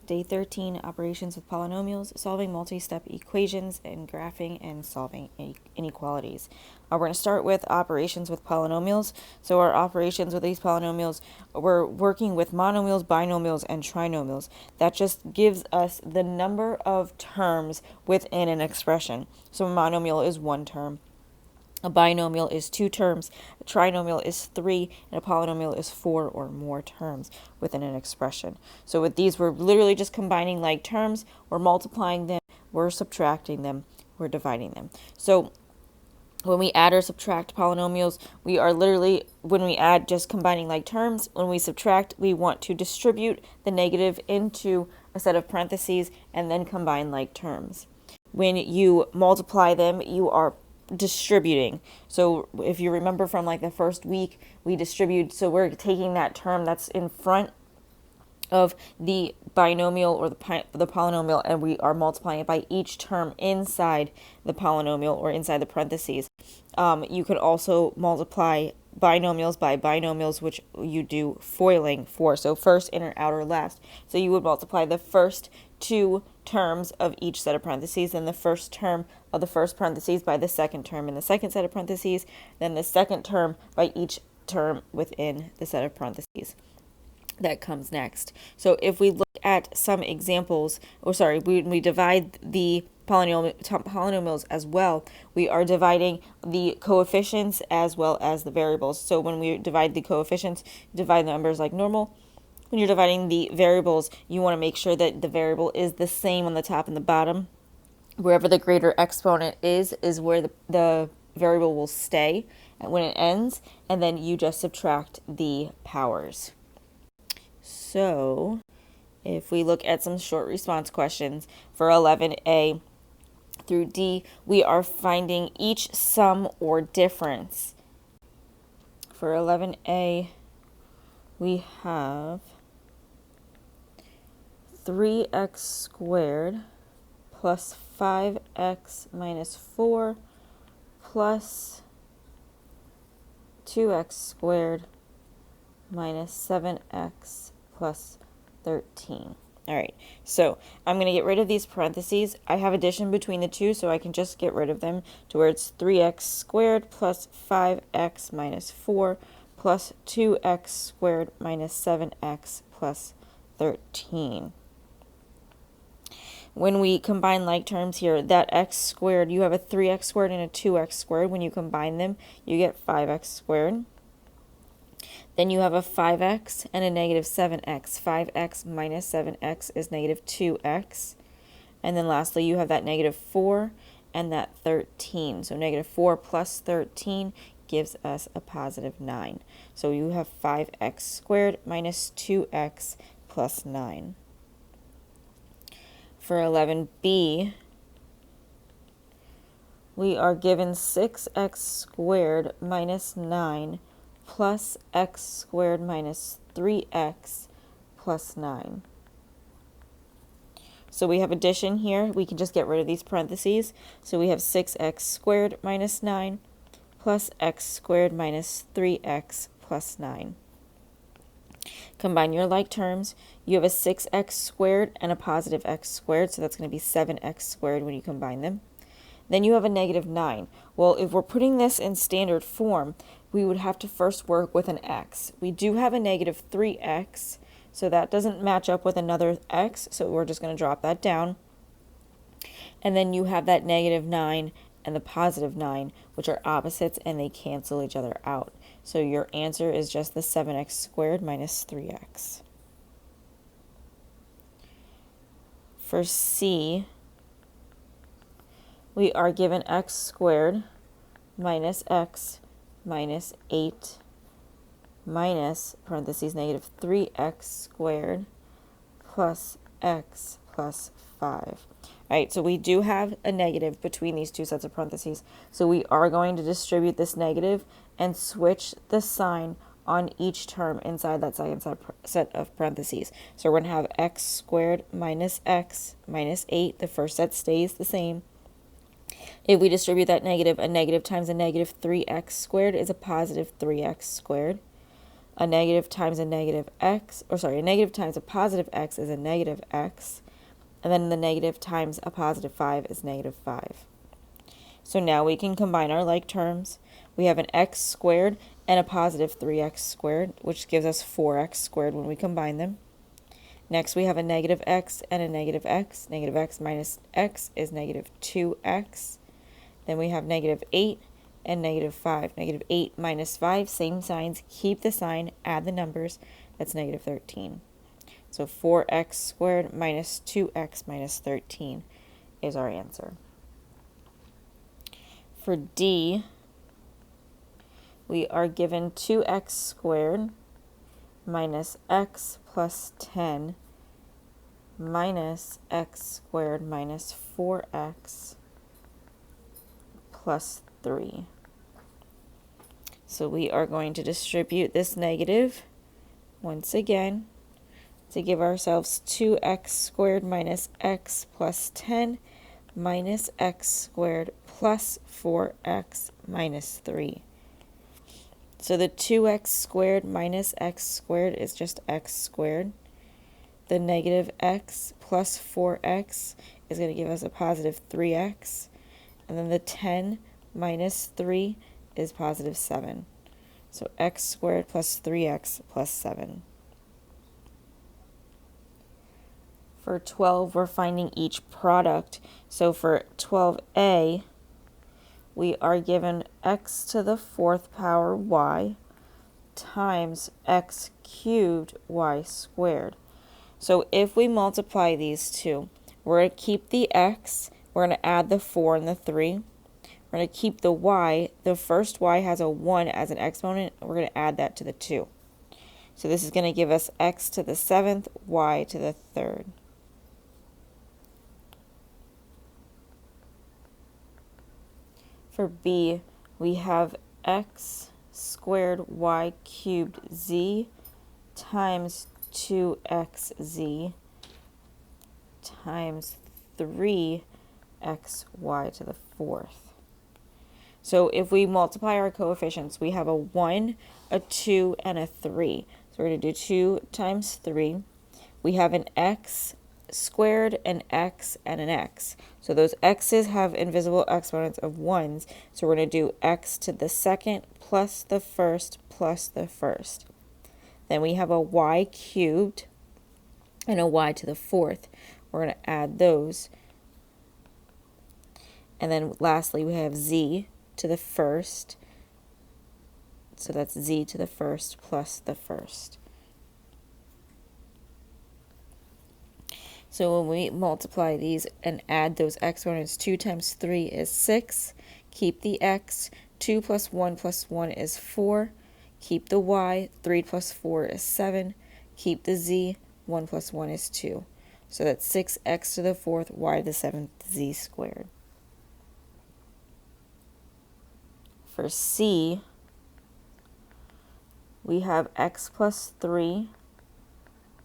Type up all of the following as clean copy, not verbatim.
Day 13, operations with polynomials, solving multi-step equations, and graphing and solving inequalities. We're going to start with operations with polynomials. So our operations with these polynomials, we're working with monomials, binomials, and trinomials. That just gives us the number of terms within an expression. So a monomial is one term. A binomial is two terms, a trinomial is three, and a polynomial is four or more terms within an expression. So with these, we're literally just combining like terms, we're multiplying them, we're subtracting them, we're dividing them. So when we add or subtract polynomials, we are literally, when we add, just combining like terms. When we subtract, we want to distribute the negative into a set of parentheses and then combine like terms. When you multiply them, you are distributing. So if you remember from like the first week, we distribute, so we're taking that term that's in front of the binomial or the polynomial, and we are multiplying it by each term inside the polynomial or inside the parentheses. You could also multiply binomials by binomials, which you do foiling for. So first, inner, outer, last. So you would multiply the first two terms of each set of parentheses, then the first term of the first parentheses by the second term in the second set of parentheses, then the second term by each term within the set of parentheses that comes next. So if we look at some examples, we divide the polynomials as well, we are dividing the coefficients as well as the variables. So when we divide the coefficients, divide the numbers like normal. When you're dividing the variables, you want to make sure that the variable is the same on the top and the bottom. Wherever the greater exponent is where the variable will stay when it ends, and then you just subtract the powers. So if we look at some short response questions for 11A through D, we are finding each sum or difference. For 11A, we have 3x squared plus 5x minus 4 plus 2x squared minus 7x plus 13. All right, so I'm going to get rid of these parentheses. I have addition between the two, so I can just get rid of them to where it's 3x squared plus 5x minus 4 plus 2x squared minus 7x plus 13. When we combine like terms here, that x squared, you have a 3x squared and a 2x squared. When you combine them, you get 5x squared. Then you have a 5x and a negative 7x. 5x minus 7x is negative 2x. And then lastly, you have that negative 4 and that 13. So negative 4 plus 13 gives us a positive 9. So you have 5x squared minus 2x plus 9. For 11B, we are given 6x squared minus 9 plus x squared minus 3x plus 9. So we have addition here. We can just get rid of these parentheses. So we have 6x squared minus 9 plus x squared minus 3x plus 9. Combine your like terms. You have a 6x squared and a positive x squared, so that's going to be 7x squared when you combine them. Then you have a negative 9. Well, if we're putting this in standard form, we would have to first work with an x. We do have a negative 3x, so that doesn't match up with another x, so we're just going to drop that down. And then you have that negative 9 and the positive 9, which are opposites, and they cancel each other out. So your answer is just the 7x squared minus 3x. For C, we are given x squared minus x minus 8 minus, parentheses, negative 3x squared plus x plus 5. All right, so we do have a negative between these two sets of parentheses. So we are going to distribute this negative and switch the sign on each term inside that second set of parentheses. So we're going to have x squared minus x minus 8. The first set stays the same. If we distribute that negative, a negative times a negative 3x squared is a positive 3x squared. A negative times a negative x, or sorry, a negative times a positive x is a negative x, and then the negative times a positive 5 is negative 5. So now we can combine our like terms. We have an x squared and a positive 3x squared, which gives us 4x squared when we combine them. Next, we have a negative x and a negative x. Negative x minus x is negative 2x. Then we have negative 8 and negative 5. Negative 8 minus 5, same signs, keep the sign, add the numbers. That's negative 13. So 4x squared minus 2x minus 13 is our answer. For D, we are given 2x squared minus x plus 10 minus x squared minus 4x plus 3. So we are going to distribute this negative once again to give ourselves 2x squared minus x plus 10 minus x squared plus 4x minus 3. So the 2x squared minus x squared is just x squared. The negative x plus 4x is going to give us a positive 3x. And then the 10 minus 3 is positive 7. So x squared plus 3x plus 7. For 12, we're finding each product. So for 12a, we are given x to the 4th power y times x cubed y squared. So if we multiply these two, we're going to keep the x, we're going to add the 4 and the 3. We're going to keep the y. The first y has a 1 as an exponent. We're going to add that to the 2. So this is going to give us x to the 7th, y to the 3rd. For B, we have x squared y cubed z times 2xz times 3xy to the 4th. So if we multiply our coefficients, we have a 1, a 2, and a 3. So we're going to do 2 times 3. We have an x squared, an x, and an x. So those x's have invisible exponents of 1s. So we're going to do x to the 2nd plus the 1st plus the 1st. Then we have a y cubed and a y to the 4th. We're going to add those. And then lastly, we have z to the 1st. So that's z to the 1st plus the 1st. So when we multiply these and add those exponents, 2 times 3 is 6. Keep the x. 2 plus 1 is 4. Keep the y. 3 plus 4 is 7. Keep the z. 1 plus 1 is 2. So that's 6x to the 4th, y to the 7th, z squared. For C, we have x plus 3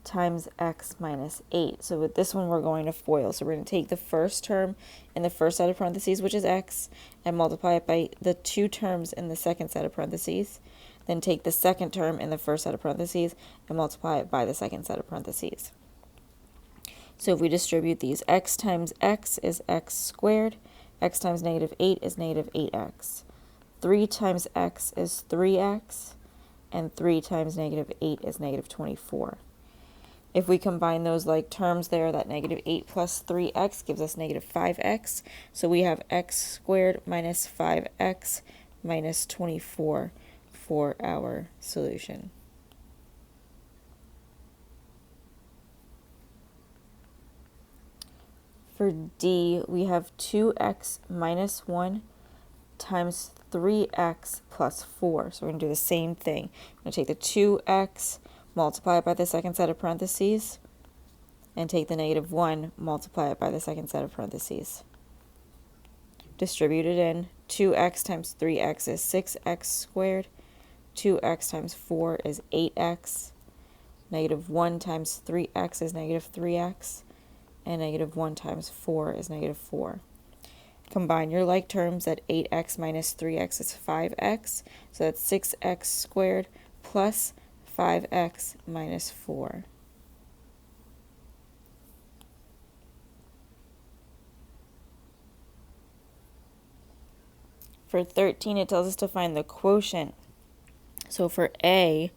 times x minus 8. So with this one, we're going to FOIL. So we're going to take the first term in the first set of parentheses, which is x, and multiply it by the 2 terms in the second set of parentheses. Then take the second term in the first set of parentheses and multiply it by the second set of parentheses. So if we distribute these, x times x is x squared. X times negative 8 is negative 8x. 3 times x is 3x. And 3 times negative 8 is negative 24. If we combine those like terms there, that negative 8 plus 3x gives us negative 5x. So we have x squared minus 5x minus 24 for our solution. For D, we have 2x minus 1 times 3x plus 4. So we're going to do the same thing. I'm going to take the 2x, multiply it by the second set of parentheses, and take the negative 1, multiply it by the second set of parentheses. Distribute it in. 2x times 3x is 6x squared. 2x times 4 is 8x. Negative 1 times 3x is negative 3x. And negative 1 times 4 is negative 4. Combine your like terms. That 8x minus 3x is 5x. So that's 6x squared plus 5x minus 4. For 13, it tells us to find the quotient. So for A,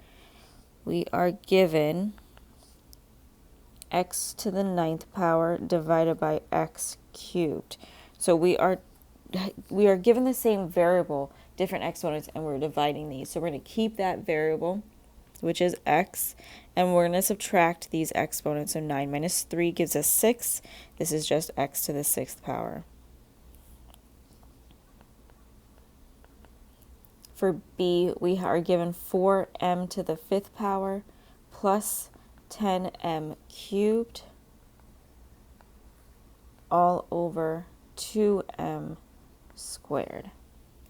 we are given x to the 9th power divided by x cubed. So we are given the same variable, different exponents, and we're dividing these. So we're going to keep that variable, which is x, and we're going to subtract these exponents. So 9 minus 3 gives us 6. This is just x to the 6th power. For B, we are given 4m to the 5th power plus 10m cubed all over 2m squared.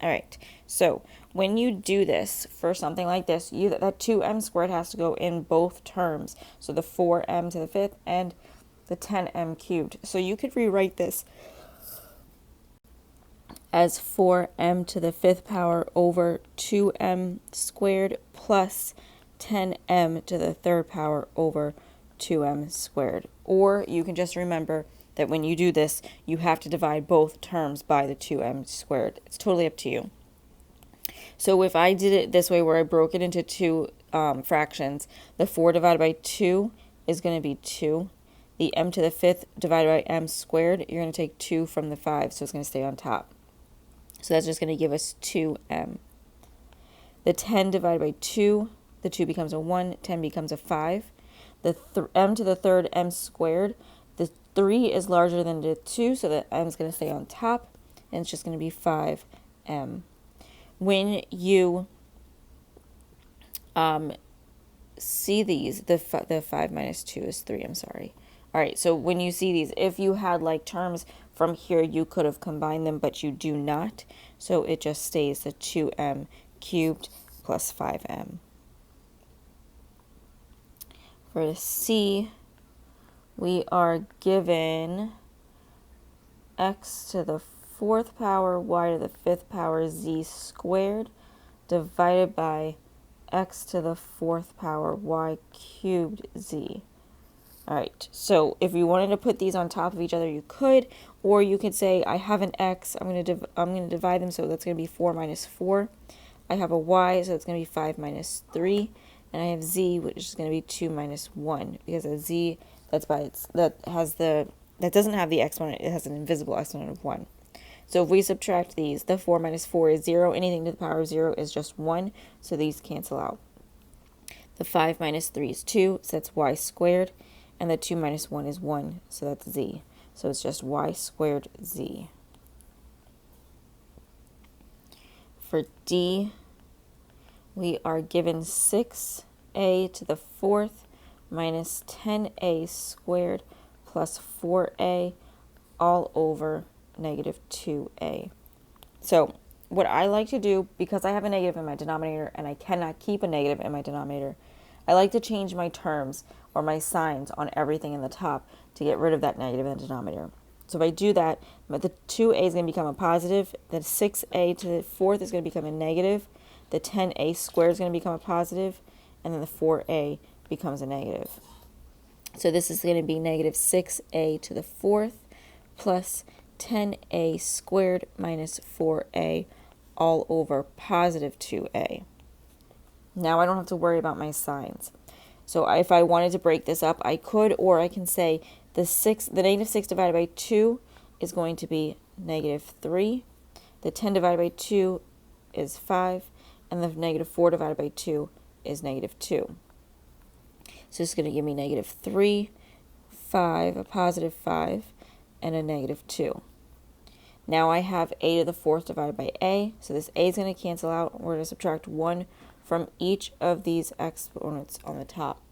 All right, so when you do this for something like this, that 2m squared has to go in both terms. So the 4m to the 5th and the 10m cubed. So you could rewrite this as 4m to the 5th power over 2m squared plus 10m to the 3rd power over 2m squared. Or you can just remember that when you do this, you have to divide both terms by the 2m squared. It's totally up to you. So if I did it this way where I broke it into two fractions, the 4 divided by 2 is going to be 2. The m to the 5th divided by m squared, you're going to take 2 from the 5, so it's going to stay on top. So that's just going to give us 2m. The 10 divided by 2, the 2 becomes a 1, 10 becomes a 5. The m to the 3rd, m squared, the 3 is larger than the 2, so the m is going to stay on top, and it's just going to be 5m. When you see these, the 5 minus 2 is 3, I'm sorry. All right, so when you see these, if you had like terms from here, you could have combined them, but you do not. So it just stays the 2m cubed plus 5m. For C, we are given x to the 4th power y to the 5th power z squared divided by x to the 4th power y cubed z. All right, so if you wanted to put these on top of each other, you could, or you could say I have an x, I'm going to divide them, so that's going to be 4 minus 4. I have a y, so it's going to be 5 minus 3, and I have z, which is going to be 2 minus 1, because a z that doesn't have the exponent, it has an invisible exponent of 1. So if we subtract these, the 4 minus 4 is 0. Anything to the power of 0 is just 1, so these cancel out. The 5 minus 3 is 2, so that's y squared. And the 2 minus 1 is 1, so that's z. So it's just y squared z. For D, we are given 6a to the 4th minus 10a squared plus 4a all over negative 2a. So what I like to do, because I have a negative in my denominator and I cannot keep a negative in my denominator, I like to change my terms or my signs on everything in the top to get rid of that negative in the denominator. So if I do that, the 2a is going to become a positive, the 6a to the 4th is going to become a negative, the 10a squared is going to become a positive, and then the 4a becomes a negative. So this is going to be negative 6a to the 4th plus 10a squared minus 4a all over positive 2a. Now I don't have to worry about my signs. So if I wanted to break this up, I could, or I can say the negative 6 divided by 2 is going to be negative 3. The 10 divided by 2 is 5. And the negative 4 divided by 2 is negative 2. So this is going to give me negative 3, 5, a positive 5, and a negative 2. Now I have a to the 4th divided by a. So this a is going to cancel out. We're going to subtract 1 from each of these exponents on the top.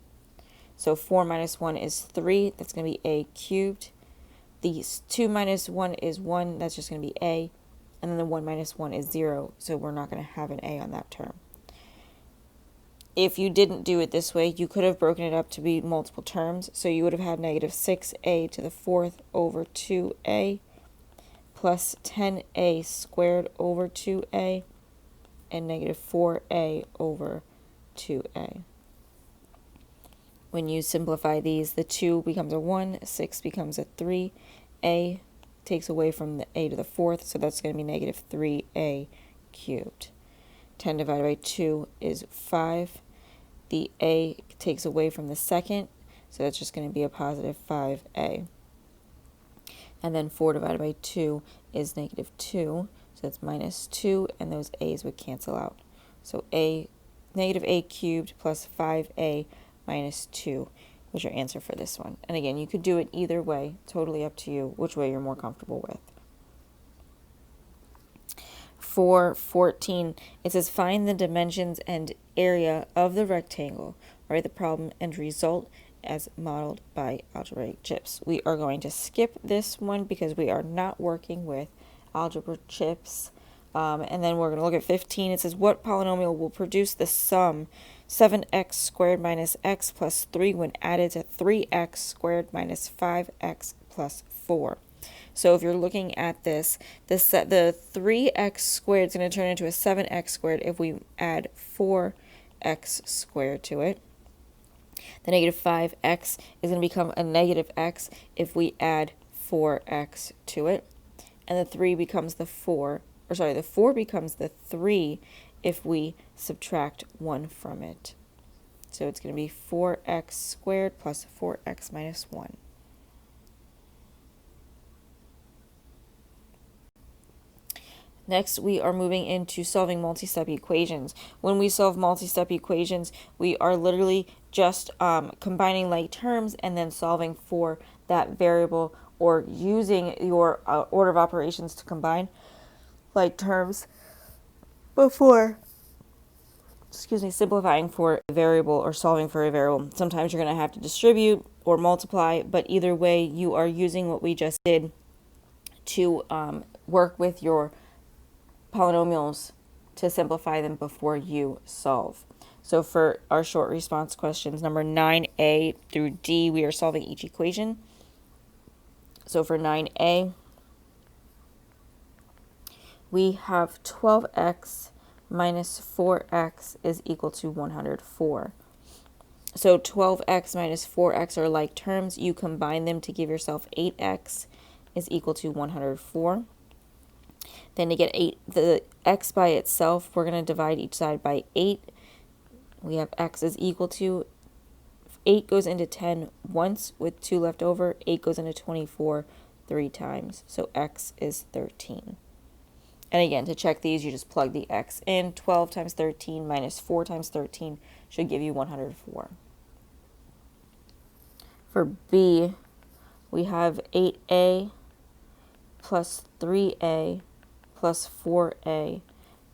So 4 minus 1 is 3. That's going to be a cubed. The 2 minus 1 is 1. That's just going to be a. And then the 1 minus 1 is 0. So we're not going to have an a on that term. If you didn't do it this way, you could have broken it up to be multiple terms. So you would have had negative 6a to the 4th over 2a plus 10a squared over 2a and negative 4a over 2a. When you simplify these, the 2 becomes a 1, 6 becomes a 3, a takes away from the a to the 4th, so that's going to be negative 3a cubed. 10 divided by 2 is 5. The a takes away from the 2nd, so that's just going to be a positive 5a. And then 4 divided by 2 is negative 2, so that's minus 2, and those a's would cancel out. So negative a cubed plus 5a minus 2 was your answer for this one. And again, you could do it either way, totally up to you, which way you're more comfortable with. For 14, it says find the dimensions and area of the rectangle, write the problem and result as modeled by algebraic chips. We are going to skip this one because we are not working with algebra chips. And then we're going to look at 15. It says what polynomial will produce the sum 7x squared minus x plus 3 when added to 3x squared minus 5x plus 4. So if you're looking at this, the 3x squared is going to turn into a 7x squared if we add 4x squared to it. The negative 5x is going to become a negative x if we add 4x to it. And the 3 becomes the 4, or sorry, the 4 becomes the 3 if we subtract 1 from it. So it's going to be 4x squared plus 4x minus 1. Next, we are moving into solving multi-step equations. When we solve multi-step equations, we are literally just combining like terms and then solving for that variable, or using your order of operations to combine like terms before, simplifying for a variable or solving for a variable. Sometimes you're going to have to distribute or multiply, but either way, you are using what we just did to work with your polynomials to simplify them before you solve. So for our short response questions, number 9a through d, we are solving each equation. So for 9a, we have 12x minus 4x is equal to 104. So 12x minus 4x are like terms. You combine them to give yourself 8x is equal to 104. Then to get the x by itself, we're going to divide each side by 8. We have x is equal to 8 goes into 10 once with 2 left over. 8 goes into 24 3 times. So x is 13. And again, to check these, you just plug the x in. 12 times 13 minus 4 times 13 should give you 104. For b, we have 8a plus 3a plus 4a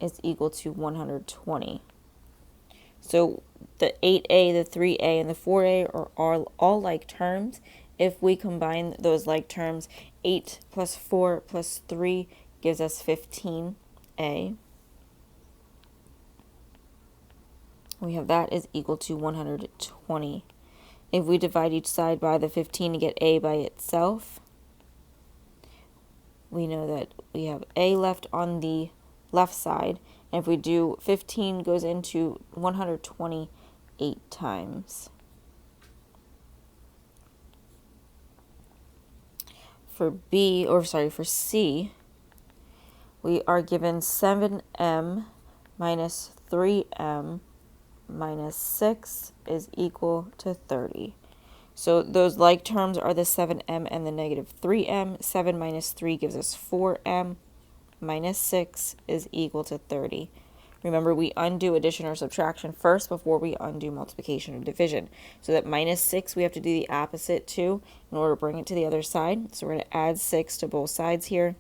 is equal to 120. So the 8a, the 3a, and the 4a are all like terms. If we combine those like terms, 8 plus 4 plus 3 gives us 15a. We have that is equal to 120. If we divide each side by the 15 to get a by itself, we know that we have a left on the left side. And if we do, 15 goes into 120 8 times. For C, we are given 7m minus 3m minus 6 is equal to 30. So those like terms are the 7m and the negative 3m. 7 minus 3 gives us 4m. Minus 6 is equal to 30. Remember, we undo addition or subtraction first before we undo multiplication or division. So that minus 6, we have to do the opposite too in order to bring it to the other side. So we're going to add 6 to both sides here.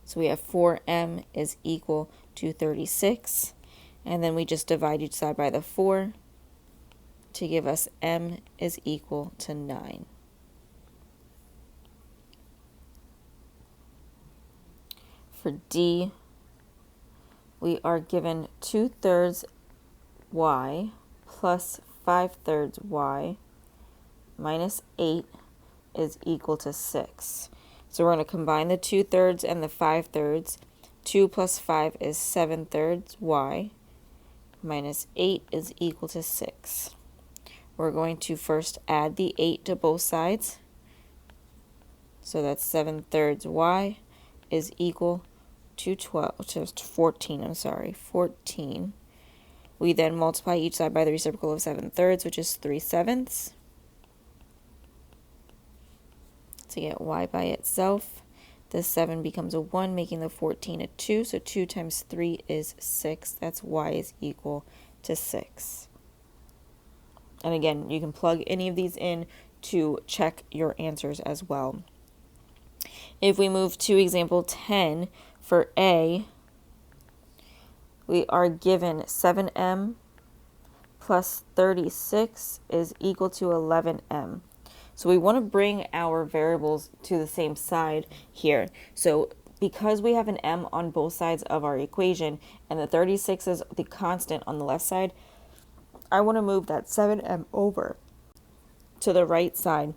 So we have 4m is equal to 36. And then we just divide each side by the 4 to give us m is equal to 9. For D, we are given 2/3 y plus 5/3 y minus 8 is equal to 6. So we're going to combine the 2/3 and the 5/3. 2 plus 5 is 7/3 y minus 8 is equal to 6. we're going to first add the 8 to both sides. So that's 7/3 y is equal to 14, 14. We then multiply each side by the reciprocal of 7/3, which is 3/7, to get y by itself. The 7 becomes a 1, making the 14 a 2. So 2 times 3 is 6. That's y is equal to 6. And again, you can plug any of these in to check your answers as well. If we move to example 10, for A, we are given 7m plus 36 is equal to 11m. So we want to bring our variables to the same side here. So because we have an m on both sides of our equation and the 36 is the constant on the left side, I want to move that 7m over to the right side.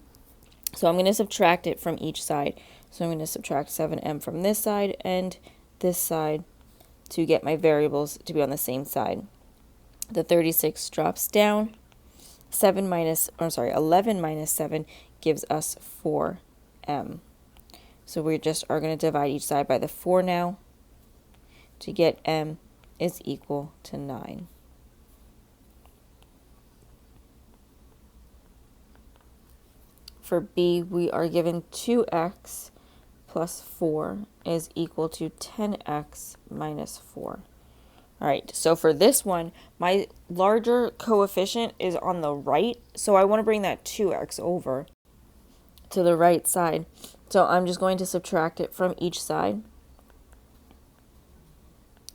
So I'm going to subtract it from each side. So I'm going to subtract 7m from this side and this side to get my variables to be on the same side. The 36 drops down. 11 minus 7 gives us 4m. So we just are going to divide each side by the 4 now to get m is equal to 9. For B, we are given 2x plus 4 is equal to 10x minus 4. All right, so for this one, my larger coefficient is on the right, so I want to bring that 2x over to the right side. So I'm just going to subtract it from each side.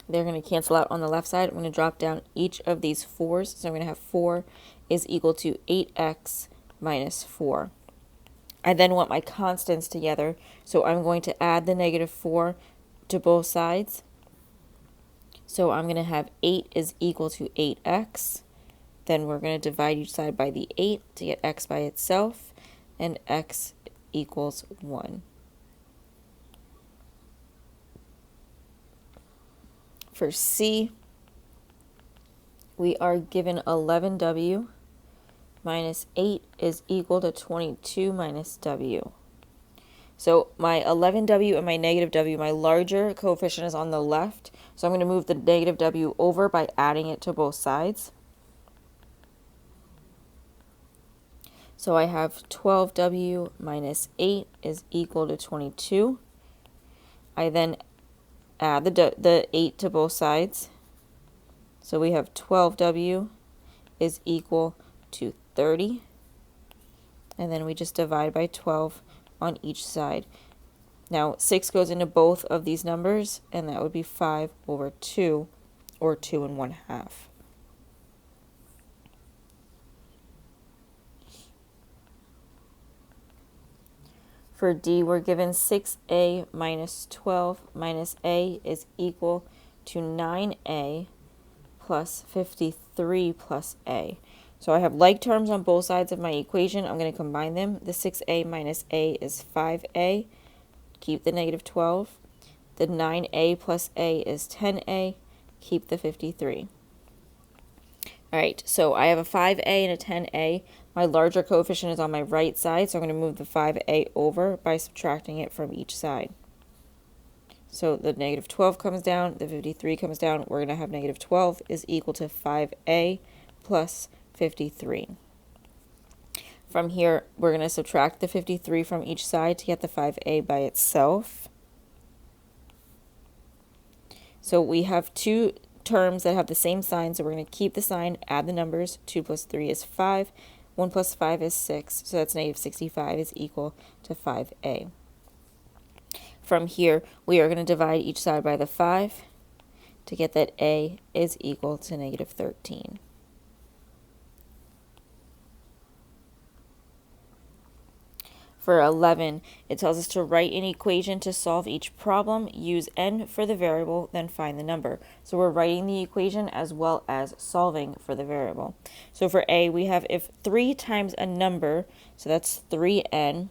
They're going to cancel out on the left side. I'm going to drop down each of these 4's. So I'm going to have 4 is equal to 8x minus 4. I then want my constants together, so I'm going to add the negative 4 to both sides. So I'm going to have 8 is equal to 8x. Then we're going to divide each side by the 8 to get x by itself, and x equals 1. For C, we are given 11w minus 8 is equal to 22 minus w. So my 11w and my negative w, my larger coefficient is on the left. So I'm going to move the negative w over by adding it to both sides. So I have 12w minus 8 is equal to 22. I then add the 8 to both sides. So we have 12w is equal to 30. And then we just divide by 12 on each side. Now 6 goes into both of these numbers, and that would be 5 over 2, or 2 1/2. For D, we're given 6a minus 12 minus a is equal to 9a plus 53 plus a. So I have like terms on both sides of my equation. I'm going to combine them. The 6a minus a is 5a. Keep the negative 12. The 9a plus a is 10a. Keep the 53. All right, so I have a 5a and a 10a. My larger coefficient is on my right side, so I'm going to move the 5a over by subtracting it from each side. So the negative 12 comes down, the 53 comes down. We're going to have negative 12 is equal to 5a plus 53. From here, we're going to subtract the 53 from each side to get the 5a by itself. So we have two terms that have the same sign, so we're going to keep the sign, add the numbers. 2 plus 3 is 5. 1 plus 5 is 6, so that's negative 65 is equal to 5a. From here, we are going to divide each side by the 5 to get that a is equal to negative 13. For 11, it tells us to write an equation to solve each problem, use n for the variable, then find the number. So we're writing the equation as well as solving for the variable. So for A, we have if 3 times a number, so that's 3n,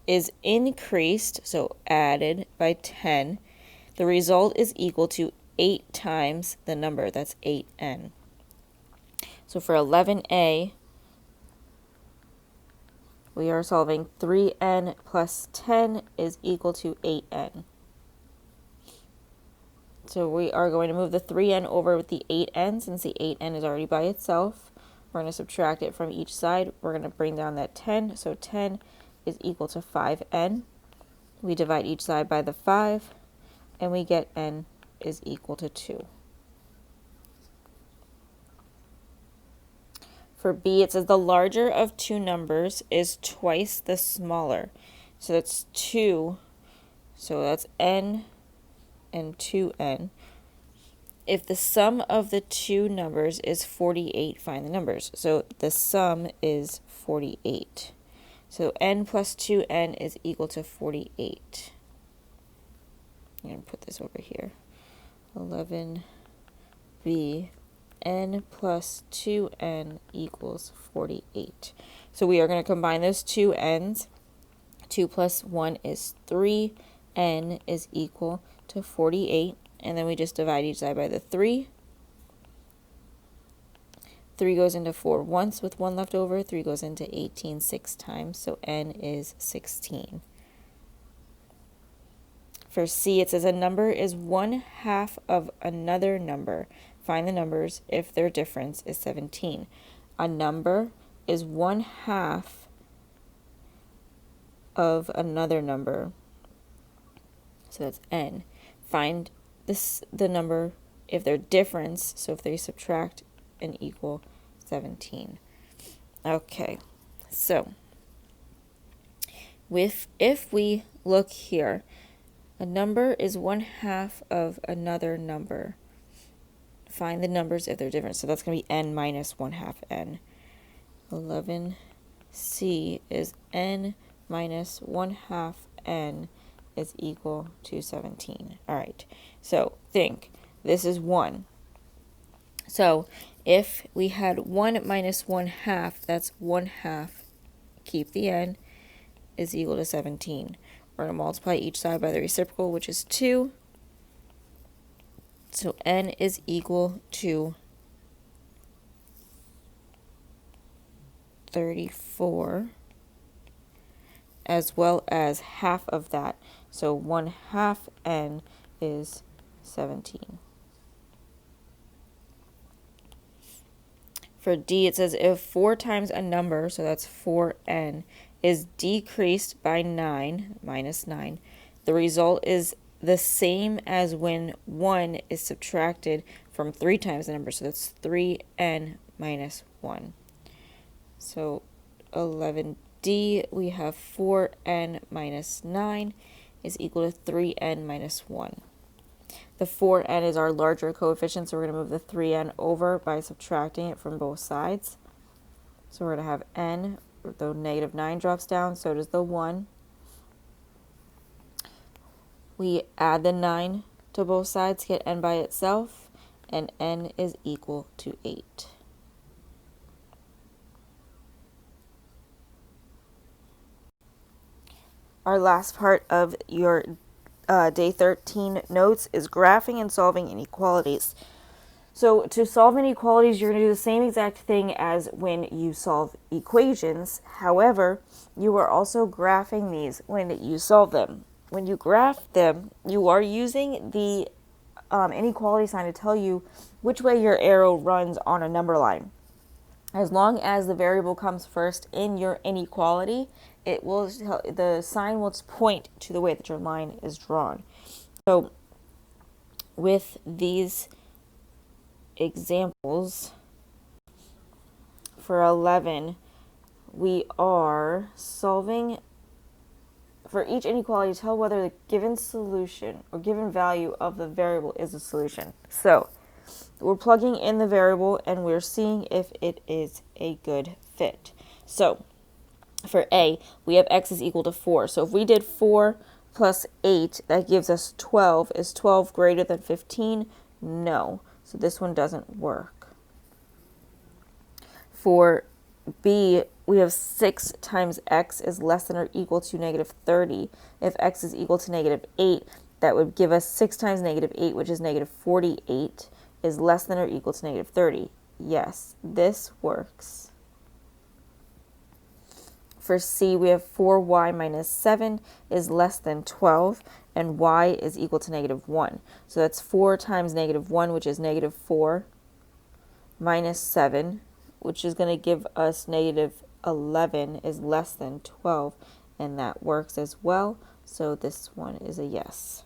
is increased, so added by 10, the result is equal to 8 times the number, that's 8n. So for 11a, we are solving 3n plus 10 is equal to 8n. So we are going to move the 3n over with the 8n, since the 8n is already by itself. We're going to subtract it from each side. We're going to bring down that 10, so 10 is equal to 5n. We divide each side by the 5, and we get n is equal to 2. For B, it says the larger of two numbers is twice the smaller. So that's 2, so that's n and 2n. If the sum of the two numbers is 48, find the numbers. So the sum is 48. So n plus 2n is equal to 48. I'm going to put this over here. 11b, n plus 2n equals 48. So we are going to combine those two n's. 2 plus 1 is 3. N is equal to 48. And then we just divide each side by the 3. 3 goes into 4 once with 1 left over. 3 goes into 18 6 times. So n is 16. For C, it says a number is 1/2 of another number. Find the numbers if their difference is 17. A number is 1/2 of another number. So that's n. Find the number if their difference, so if they subtract and equal 17. Okay, so if we look here, a number is 1/2 of another number. Find the numbers if they're different. So that's going to be n minus 1/2 n. 11c is n minus 1/2 n is equal to 17. All right, so think, this is 1. So if we had 1 minus 1/2, that's 1/2, keep the n, is equal to 17. We're going to multiply each side by the reciprocal, which is 2. So n is equal to 34, as well as half of that. So 1/2 n is 17. For D, it says if 4 times a number, so that's 4n, is decreased by 9, minus 9, the result is the same as when 1 is subtracted from 3 times the number, so that's 3n minus 1. So 11D, we have 4n minus 9 is equal to 3n minus 1. The 4n is our larger coefficient, so we're going to move the 3n over by subtracting it from both sides. So we're going to have n, the negative 9 drops down, so does the 1. We add the 9 to both sides, get n by itself, and n is equal to 8. Our last part of your day 13 notes is graphing and solving inequalities. So to solve inequalities, you're going to do the same exact thing as when you solve equations. However, you are also graphing these when you solve them. When you graph them, you are using the inequality sign to tell you which way your arrow runs on a number line. As long as the variable comes first in your inequality, it will the sign will point to the way that your line is drawn. So with these examples, for 11, we are solving for each inequality to tell whether the given solution or given value of the variable is a solution. So we're plugging in the variable and we're seeing if it is a good fit. So for A, we have x is equal to 4. So if we did 4 plus 8, that gives us 12. Is 12 greater than 15? No. So this one doesn't work. For B, we have 6 times x is less than or equal to negative 30. If x is equal to negative 8, that would give us 6 times negative 8, which is negative 48, is less than or equal to negative 30. Yes, this works. For C, we have 4y minus 7 is less than 12, and y is equal to negative 1. So that's 4 times negative 1, which is negative 4, minus 7, which is going to give us negative 11 is less than 12, and that works as well. So this one is a yes.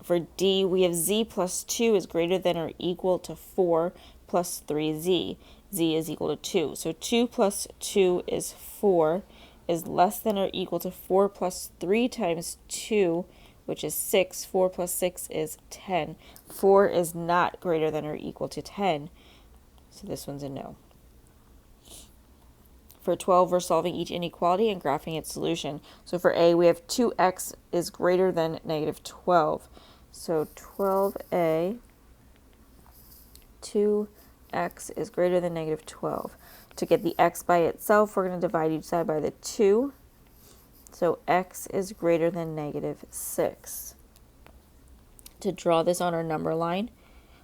For D, we have z plus 2 is greater than or equal to 4 plus 3z. Z is equal to 2. So 2 plus 2 is 4, is less than or equal to 4 plus 3 times 2, which is 6. 4 plus 6 is 10. 4 is not greater than or equal to 10. So this one's a no. For 12, we're solving each inequality and graphing its solution. So for A, we have 2x is greater than negative 12. So 12a, 2x is greater than negative 12. To get the x by itself, we're going to divide each side by the 2. So x is greater than negative 6. To draw this on our number line,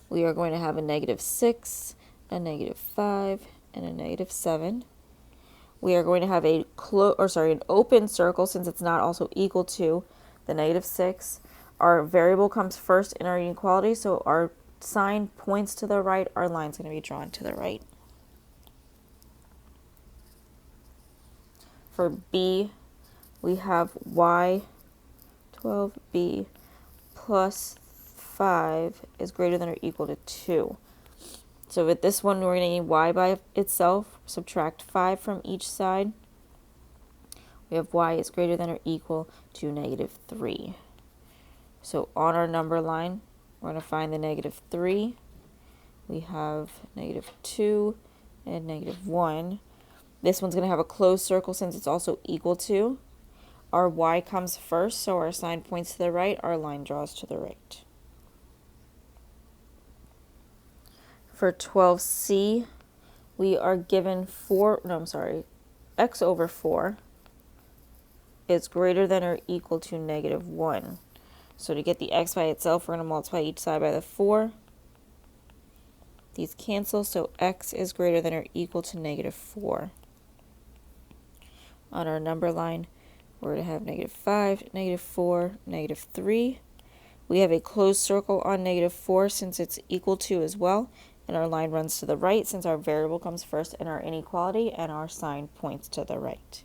we are going to have a negative 6, a negative 5, and a negative 7. We are going to have an open circle since it's not also equal to the negative 6. Our variable comes first in our inequality, so our sign points to the right, our line's going to be drawn to the right. For B, we have y 12b plus 5 is greater than or equal to 2. So with this one, we're going to need y by itself, subtract 5 from each side. We have y is greater than or equal to negative 3. So on our number line, we're going to find the negative 3. We have negative 2 and negative 1. This one's going to have a closed circle since it's also equal to. Our y comes first, so our sign points to the right, our line draws to the right. For 12c, we are given x over 4 is greater than or equal to negative 1. So to get the x by itself, we're going to multiply each side by the 4. These cancel, so x is greater than or equal to negative 4. On our number line, we're going to have negative 5, negative 4, negative 3. We have a closed circle on negative 4 since it's equal to as well, and our line runs to the right since our variable comes first in our inequality and our sign points to the right.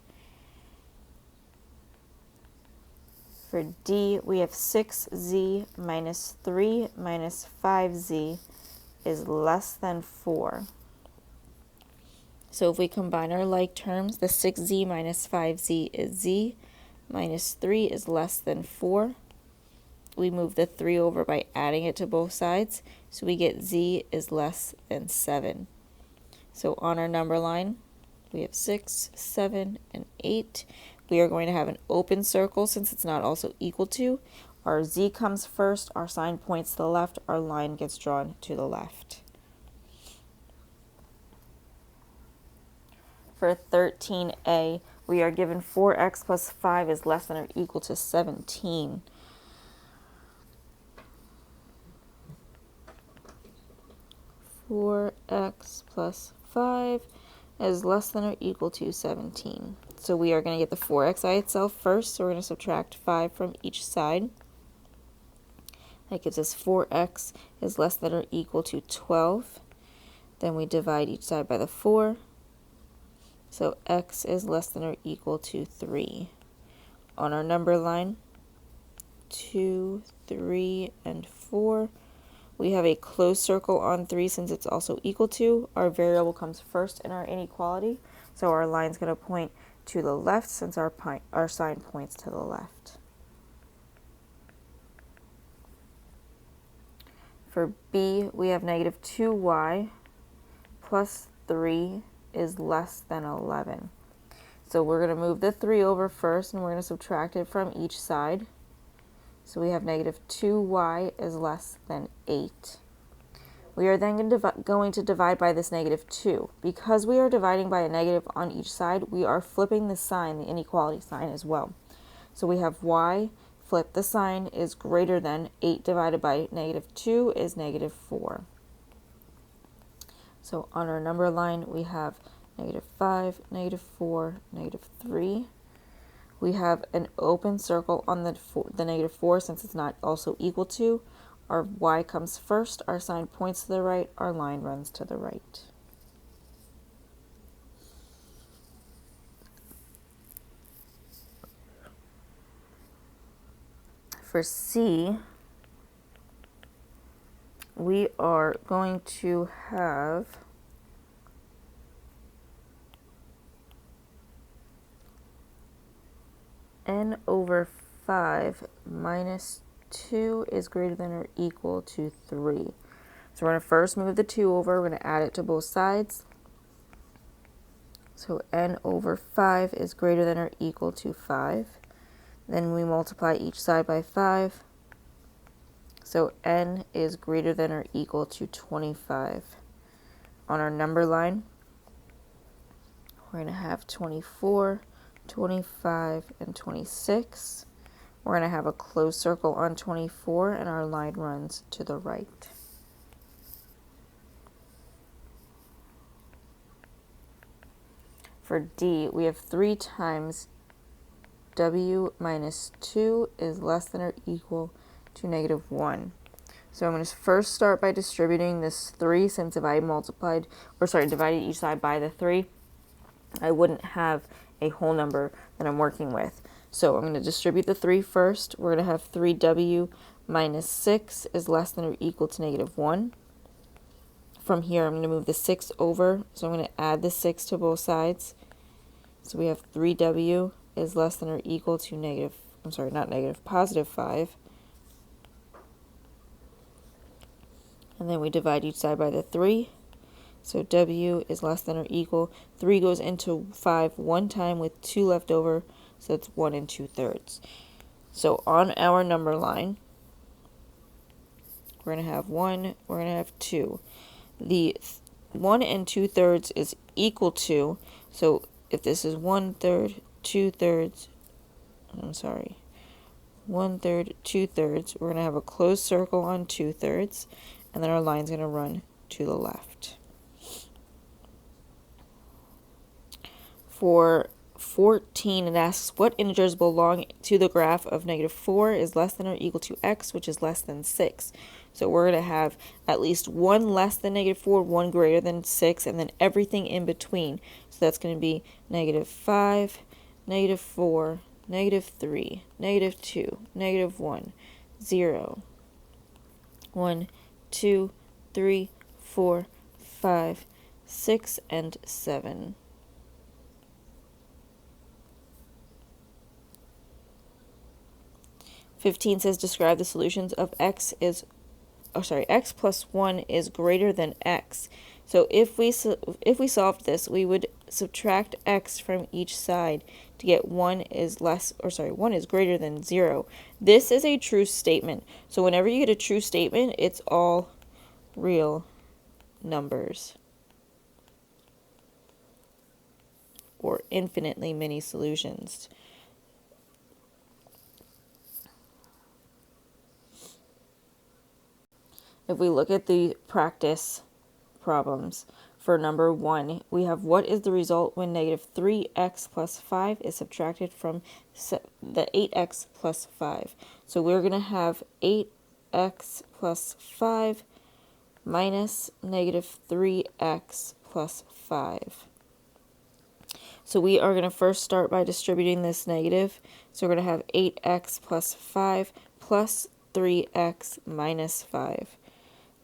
For D, we have 6z minus 3 minus 5z is less than 4. So if we combine our like terms, the 6z minus 5z is z, minus 3 is less than 4. We move the 3 over by adding it to both sides, so we get z is less than 7. So on our number line, we have 6, 7, and 8. We are going to have an open circle since it's not also equal to. Our z comes first, our sign points to the left, our line gets drawn to the left. For 13a, we are given 4x plus 5 is less than or equal to 17. Four x plus 5 is less than or equal to 17. So we are going to get the 4x by itself first, so we're going to subtract 5 from each side. That gives us 4x is less than or equal to 12. Then we divide each side by the 4. So x is less than or equal to 3. On our number line, 2, 3, and 4. We have a closed circle on 3 since it's also equal to. Our variable comes first in our inequality, so our line's going to point to the left since our sign points to the left. For B, we have negative 2y plus 3 is less than 11. So we're going to move the 3 over first, and we're going to subtract it from each side. So we have negative 2y is less than 8. We are then going to divide by this negative 2. Because we are dividing by a negative on each side, we are flipping the sign, the inequality sign as well. So we have y, flip the sign, is greater than 8 divided by negative 2 is negative 4. So on our number line, we have negative 5, negative 4, negative 3. We have an open circle on the negative 4 since it's not also equal to. Our y comes first, our sign points to the right, our line runs to the right. For C, we are going to have n over 5 minus 2 is greater than or equal to 3. So we're going to first move the 2 over. We're going to add it to both sides. So n over 5 is greater than or equal to 5. Then we multiply each side by 5. So n is greater than or equal to 25. On our number line, we're going to have 24, 25, and 26. We're going to have a closed circle on 24, and our line runs to the right. For D, we have 3 times w minus 2 is less than or equal to negative 1. So I'm going to first start by distributing this 3, since if I divided each side by the 3, I wouldn't have a whole number that I'm working with. So I'm going to distribute the 3 first. We're going to have 3w minus 6 is less than or equal to negative 1. From here, I'm going to move the 6 over, so I'm going to add the 6 to both sides. So we have 3w is less than or equal to positive 5. And then we divide each side by the 3. So w is less than or equal. 3 goes into 5 one time with 2 left over, so it's 1 2/3. So on our number line, we're going to have 1, we're going to have 2. The 1 2/3 is equal to, so if this is 1/3, 2/3, 1/3, 2/3, we're going to have a closed circle on 2/3, and then our line's going to run to the left. For 14, it asks what integers belong to the graph of negative 4 is less than or equal to x, which is less than 6. So we're going to have at least one less than negative 4, one greater than 6, and then everything in between. So that's going to be negative 5, negative 4, negative 3, negative 2, negative 1, 0, 1, 2, 3, 4, 5, 6, and 7. X describe the solutions of x plus 1 is greater than x. So if we solved this, we would subtract x from each side to get 1 is greater than 0. This is a true statement. So whenever you get a true statement, it's all real numbers or infinitely many solutions. If we look at the practice problems for number 1, we have what is the result when negative 3x plus 5 is subtracted from the 8x plus 5. So we're going to have 8x plus 5 minus negative 3x plus 5. So we are going to first start by distributing this negative. So we're going to have 8x plus 5 plus 3x minus 5.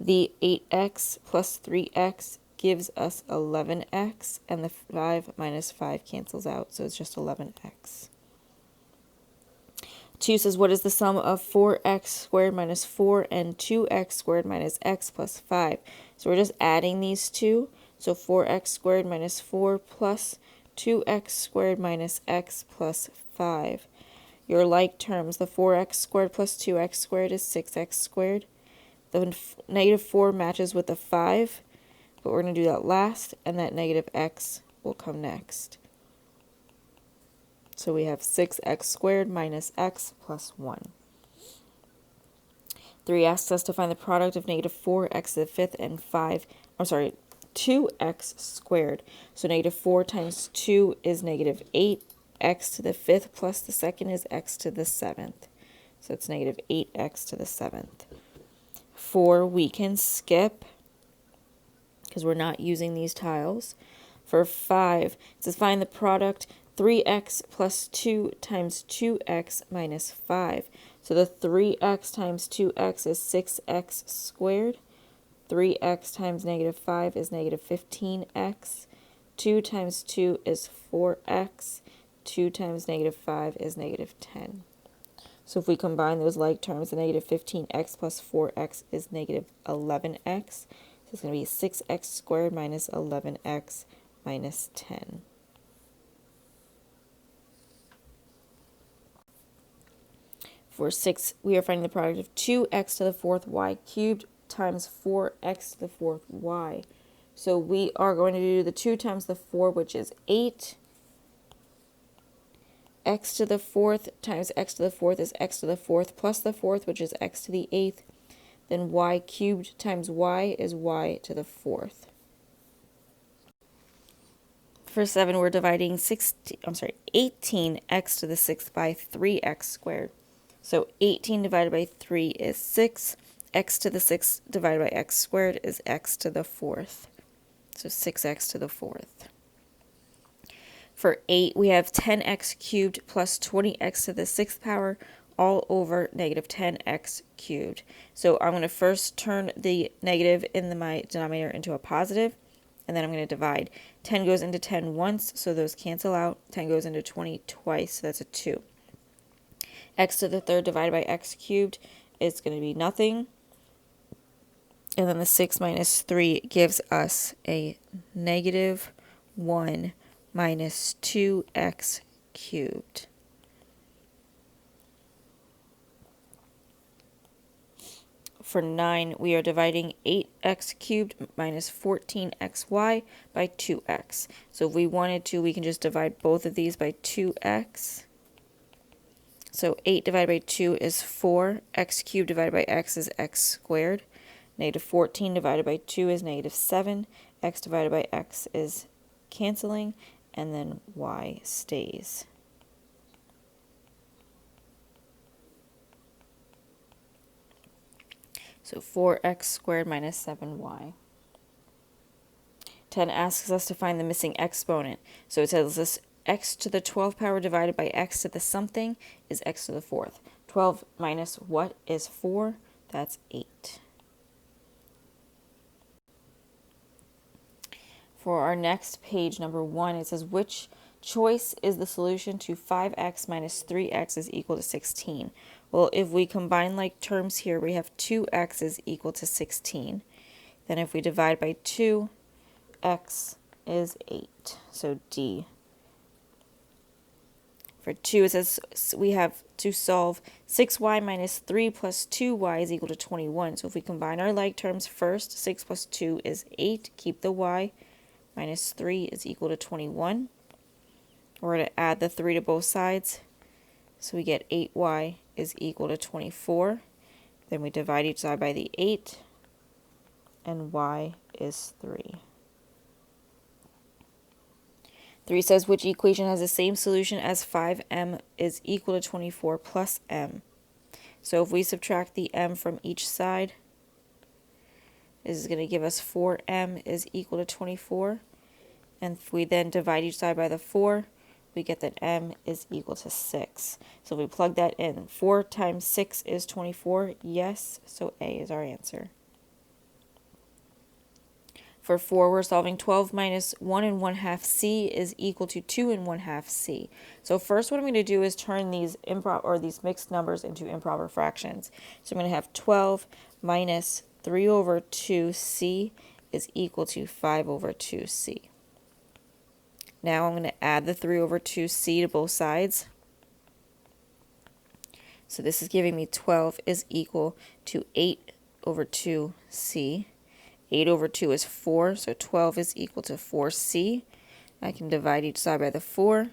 The 8x plus 3x gives us 11x, and the 5 minus 5 cancels out, so it's just 11x. 2 says, what is the sum of 4x squared minus 4 and 2x squared minus x plus 5? So we're just adding these two. So 4x squared minus 4 plus 2x squared minus x plus 5. Your like terms, the 4x squared plus 2x squared is 6x squared. The negative 4 matches with the 5, but we're going to do that last, and that negative x will come next. So we have 6x squared minus x plus 1. 3 asks us to find the product of negative 4x to the 5th and 2x squared. So negative 4 times 2 is negative 8. X to the 5th plus the 2nd is x to the 7th. So it's negative 8x to the 7th. 4 we can skip because we're not using these tiles. For 5, it says find the product 3x plus 2 times 2x minus 5. So the 3x times 2x is 6x squared. 3x times negative 5 is negative 15x. 2 times 2 is 4x. 2 times negative 5 is negative 10. So if we combine those like terms, the negative 15x plus 4x is negative 11x. So it's going to be 6x squared minus 11x minus 10. For 6, we are finding the product of 2x to the 4th y cubed times 4x to the 4th y. So we are going to do the 2 times the 4, which is 8. X to the 4th times x to the 4th is x to the 4th plus the 4th, which is x to the 8th. Then y cubed times y is y to the 4th. For 7, we're dividing 18x to the 6th by 3x squared. So 18 divided by 3 is 6. X to the 6th divided by x squared is x to the 4th. So 6x to the 4th. For 8, we have 10x cubed plus 20x to the 6th power all over negative 10x cubed. So I'm going to first turn the negative in my denominator into a positive, and then I'm going to divide. 10 goes into 10 once, so those cancel out. 10 goes into 20 twice, so that's a 2. X to the 3rd divided by x cubed is going to be nothing. And then the 6 minus 3 gives us a negative 1 minus 2x cubed. For 9, we are dividing 8x cubed minus 14xy by 2x. So if we wanted to, we can just divide both of these by 2x. So 8 divided by 2 is 4. X cubed divided by x is x squared. Negative 14 divided by 2 is negative 7. X divided by x is canceling, and then y stays. So 4x squared minus 7y. 10 asks us to find the missing exponent. So it tells us x to the 12th power divided by x to the something is x to the 4th. 12 minus what is 4? That's 8. For our next page, number 1, it says which choice is the solution to 5x minus 3x is equal to 16? Well, if we combine like terms here, we have 2x is equal to 16. Then if we divide by 2, x is 8. So D. For 2, it says we have to solve 6y minus 3 plus 2y is equal to 21. So if we combine our like terms first, 6 plus 2 is 8. Keep the y. Minus 3 is equal to 21. We're going to add the 3 to both sides. So we get 8y is equal to 24. Then we divide each side by the 8. And y is 3. 3 says which equation has the same solution as 5m is equal to 24 plus m. So if we subtract the m from each side, this is going to give us 4m is equal to 24. And if we then divide each side by the 4, we get that m is equal to 6. So we plug that in. 4 times 6 is 24. Yes, so A is our answer. For 4, we're solving 12 minus 1 1/2 c is equal to 2 1/2 c. So first what I'm going to do is turn these these mixed numbers into improper fractions. So I'm going to have 12 minus 3 over 2c is equal to 5 over 2c. Now I'm going to add the 3 over 2c to both sides. So this is giving me 12 is equal to 8 over 2c. 8 over 2 is 4, so 12 is equal to 4c. I can divide each side by the 4,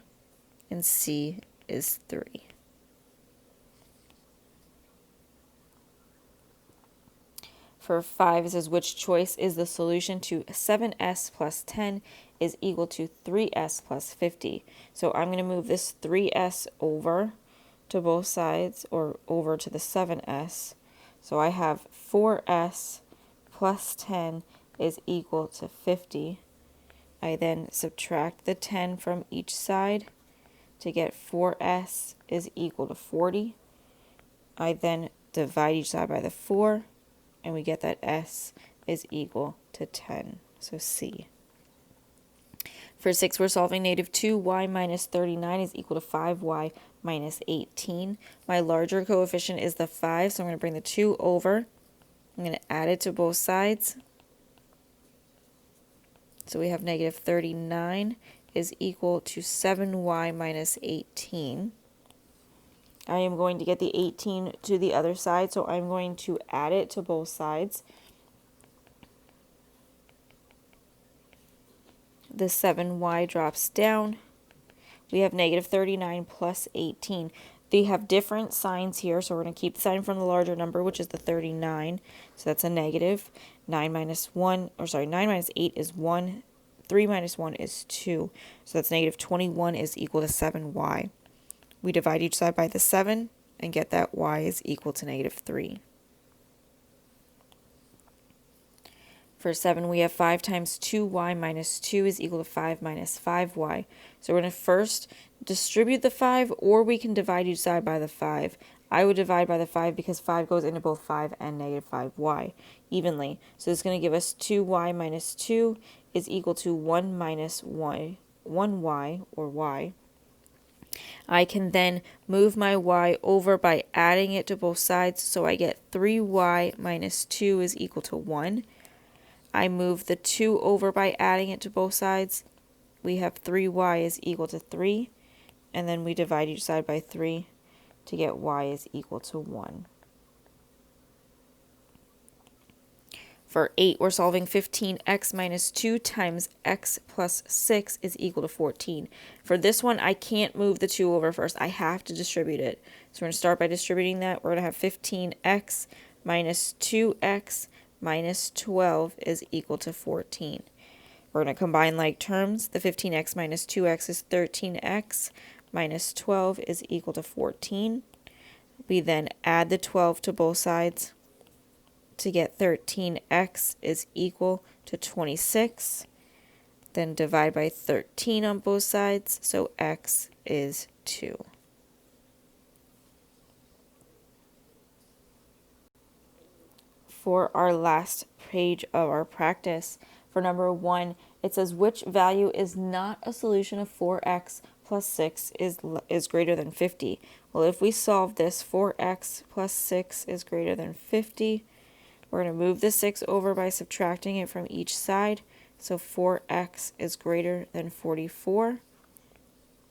and c is 3. For 5, it says which choice is the solution to 7s plus 10 is equal to 3s plus 50. So I'm going to move this 3s over to both sides, or over to the 7s. So I have 4s plus 10 is equal to 50. I then subtract the 10 from each side to get 4s is equal to 40. I then divide each side by the 4, and we get that s is equal to 10. So C. For 6, we're solving negative 2y minus 39 is equal to 5y minus 18. My larger coefficient is the 5, so I'm going to bring the 2 over. I'm going to add it to both sides. So we have negative 39 is equal to 7y minus 18. I am going to get the 18 to the other side, so I'm going to add it to both sides. The 7y drops down. We have negative 39 plus 18. They have different signs here, so we're going to keep the sign from the larger number, which is the 39. So that's a negative. 9 minus 8 is 1. 3 minus 1 is 2. So that's negative 21 is equal to 7y. We divide each side by the 7 and get that y is equal to negative 3. For 7, we have 5 times 2y minus 2 is equal to 5 minus 5y. So we're going to first distribute the 5, or we can divide each side by the 5. I would divide by the 5 because 5 goes into both 5 and negative 5y evenly. So this is going to give us 2y minus 2 is equal to 1 minus 1y, or y. I can then move my y over by adding it to both sides, so I get 3y minus 2 is equal to 1. I move the 2 over by adding it to both sides. We have 3y is equal to 3, and then we divide each side by 3 to get y is equal to 1. For 8, we're solving 15x minus 2 times x plus 6 is equal to 14. For this one, I can't move the 2 over first. I have to distribute it. So we're going to start by distributing that. We're going to have 15x minus 2x minus 12 is equal to 14. We're going to combine like terms. The 15x minus 2x is 13x minus 12 is equal to 14. We then add the 12 to both sides to get 13x is equal to 26. Then divide by 13 on both sides, so x is 2. For our last page of our practice, for number 1, it says which value is not a solution of 4x plus 6 is greater than 50. Well, if we solve this, 4x plus 6 is greater than 50. We're going to move the 6 over by subtracting it from each side. So 4x is greater than 44.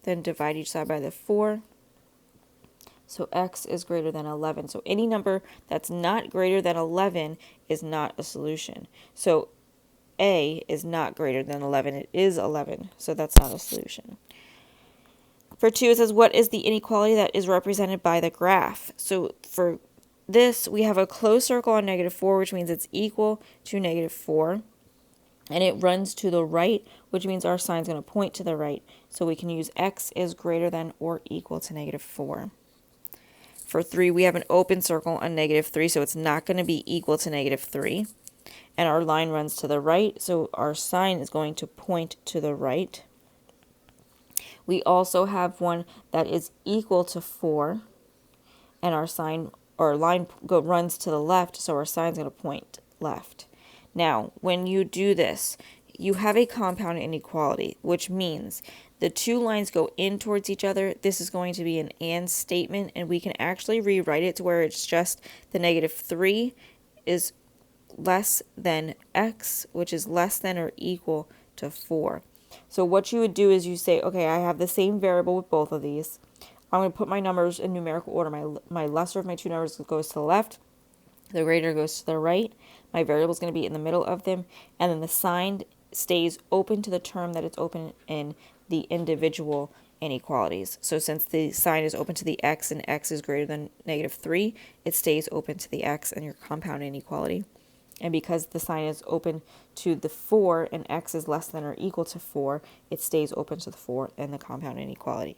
Then divide each side by the 4. So x is greater than 11. So any number that's not greater than 11 is not a solution. So a is not greater than 11. It is 11. So that's not a solution. For 2, it says what is the inequality that is represented by the graph? So for this, we have a closed circle on negative 4, which means it's equal to negative 4. And it runs to the right, which means our sign is going to point to the right. So we can use x is greater than or equal to negative 4. For 3, we have an open circle on negative 3, so it's not going to be equal to negative 3. And our line runs to the right, so our sign is going to point to the right. We also have one that is equal to 4, and our sign or line runs to the left, so our sign is going to point left. Now, when you do this, you have a compound inequality, which means the two lines go in towards each other. This is going to be an and statement, and we can actually rewrite it to where it's just the negative 3 is less than x, which is less than or equal to 4. So what you would do is you say, okay, I have the same variable with both of these. I'm going to put my numbers in numerical order. My lesser of my two numbers goes to the left. The greater goes to the right. My variable is going to be in the middle of them. And then the sign stays open to the term that it's open in the individual inequalities. So since the sign is open to the x and x is greater than negative 3, it stays open to the x and your compound inequality. And because the sign is open to the 4 and x is less than or equal to 4, it stays open to the 4 and the compound inequality.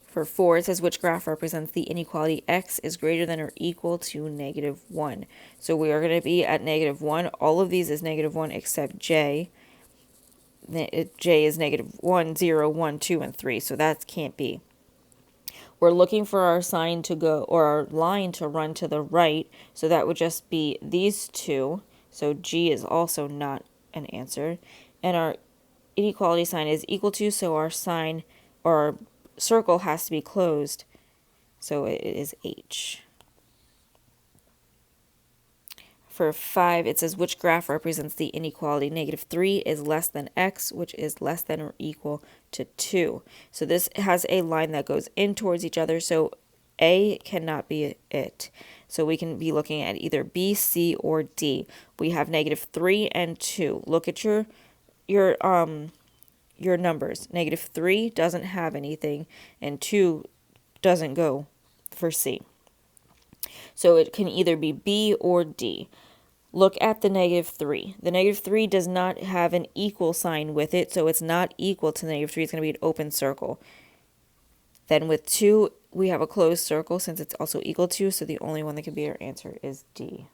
For 4, it says which graph represents the inequality x is greater than or equal to -1. So we are going to be at -1. All of these is -1 except j. J is -1, 0, 1, 2, and 3, so that can't be. We're looking for our sign to go, or our line to run to the right, so that would just be these two. So G is also not an answer. And our inequality sign is equal to, so our sign, or our circle has to be closed, so it is H. For 5, it says which graph represents the inequality -3 is less than x, which is less than or equal to 2. So this has a line that goes in towards each other, so A cannot be it. So we can be looking at either B, C, or D. We have -3 and 2. Look at your numbers. -3 doesn't have anything, and 2 doesn't go for C. So it can either be B or D. Look at the -3. The -3 does not have an equal sign with it, so it's not equal to -3. It's going to be an open circle. Then with 2, we have a closed circle since it's also equal to, so the only one that can be our answer is D.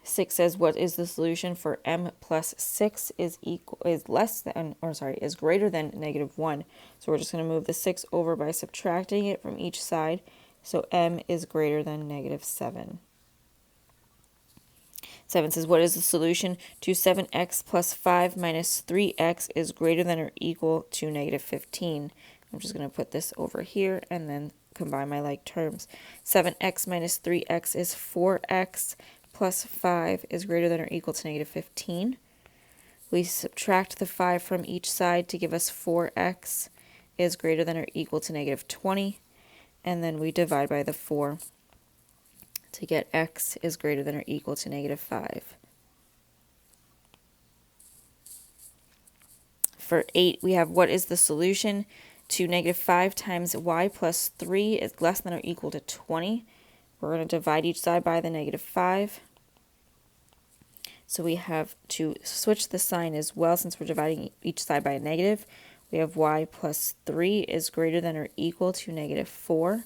6 says what is the solution for m plus 6 is greater than -1. So we're just going to move the 6 over by subtracting it from each side. So m is greater than -7. 7 says what is the solution to 7x plus 5 minus 3x is greater than or equal to -15. I'm just going to put this over here and then combine my like terms. 7x minus 3x is 4x plus 5 is greater than or equal to -15. We subtract the 5 from each side to give us 4x is greater than or equal to -20. And then we divide by the 4 to get x is greater than or equal to -5. For 8, we have what is the solution to -5 times y plus 3 is less than or equal to 20. We're going to divide each side by the -5. So we have to switch the sign as well since we're dividing each side by a negative. We have y plus 3 is greater than or equal to -4.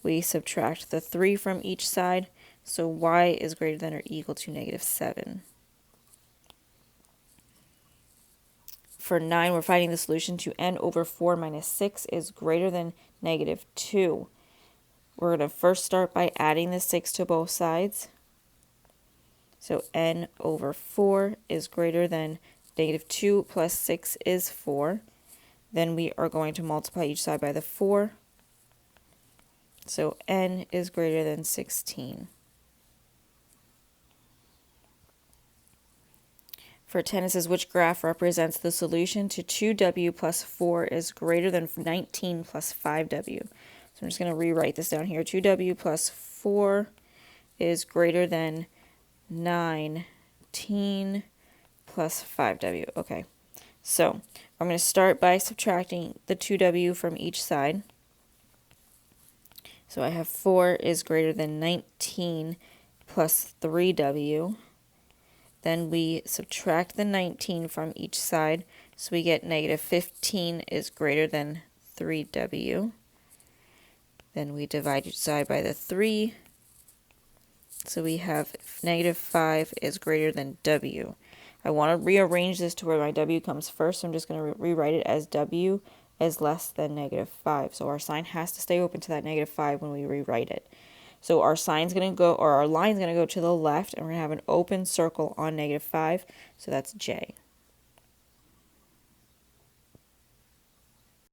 We subtract the 3 from each side, so y is greater than or equal to -7. For 9, we're finding the solution to n over 4 minus 6 is greater than -2. We're going to first start by adding the 6 to both sides. So n over 4 is greater than -2 plus 6 is 4. Then we are going to multiply each side by the 4. So n is greater than 16. For 10, it says which graph represents the solution to 2w plus 4 is greater than 19 plus 5w. So I'm just going to rewrite this down here. 2w plus 4 is greater than 19 plus 5w. Okay, so I'm going to start by subtracting the 2w from each side. So I have 4 is greater than 19 plus 3w. Then we subtract the 19 from each side, so we get -15 is greater than 3w. Then we divide each side by the 3. So we have -5 is greater than w. I want to rearrange this to where my w comes first, so I'm just going to rewrite it as w is less than -5. So our sign has to stay open to that -5 when we rewrite it. So our sign's going to go, or our line's going to go to the left, and we're going to have an open circle on -5, so that's J.